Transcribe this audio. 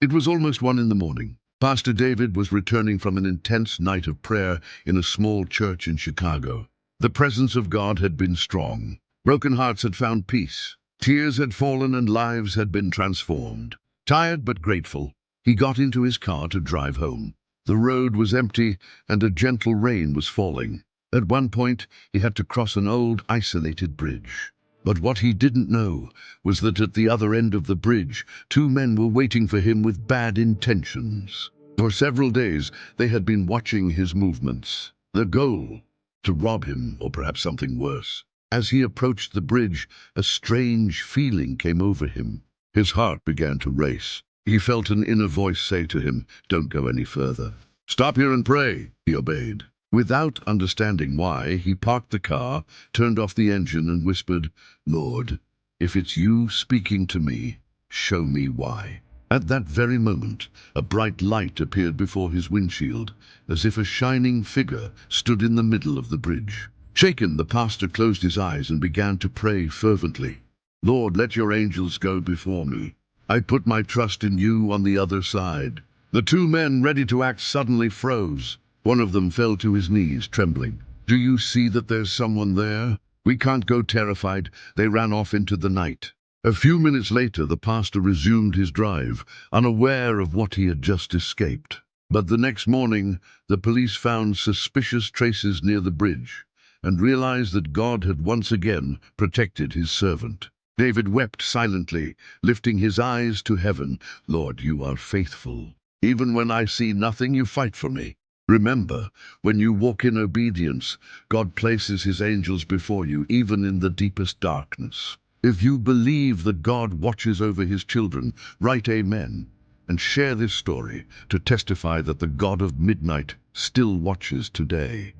It was almost 1 in the morning. Pastor David was returning from an intense night of prayer in a small church in Chicago. The presence of God had been strong. Broken hearts had found peace. Tears had fallen and lives had been transformed. Tired but grateful, he got into his car to drive home. The road was empty and a gentle rain was falling. At one point, he had to cross an old, isolated bridge. But what he didn't know was that at the other end of the bridge, two men were waiting for him with bad intentions. For several days, they had been watching his movements. Their goal: to rob him, or perhaps something worse. As he approached the bridge, a strange feeling came over him. His heart began to race. He felt an inner voice say to him, "Don't go any further." "Stop here and pray," he obeyed. Without understanding why, he parked the car, turned off the engine and whispered, "Lord, if it's you speaking to me, show me why." At that very moment, a bright light appeared before his windshield, as if a shining figure stood in the middle of the bridge. Shaken, the pastor closed his eyes and began to pray fervently. "Lord, let your angels go before me. I put my trust in you on the other side." The two men, ready to act, suddenly froze. One of them fell to his knees, trembling. "Do you see that there's someone there? We can't go." Terrified, they ran off into the night. A few minutes later, the pastor resumed his drive, unaware of what he had just escaped. But the next morning, the police found suspicious traces near the bridge and realized that God had once again protected his servant. David wept silently, lifting his eyes to heaven. "Lord, you are faithful. Even when I see nothing, you fight for me." Remember, when you walk in obedience, God places his angels before you, even in the deepest darkness. If you believe that God watches over his children, write Amen and share this story to testify that the God of midnight still watches today.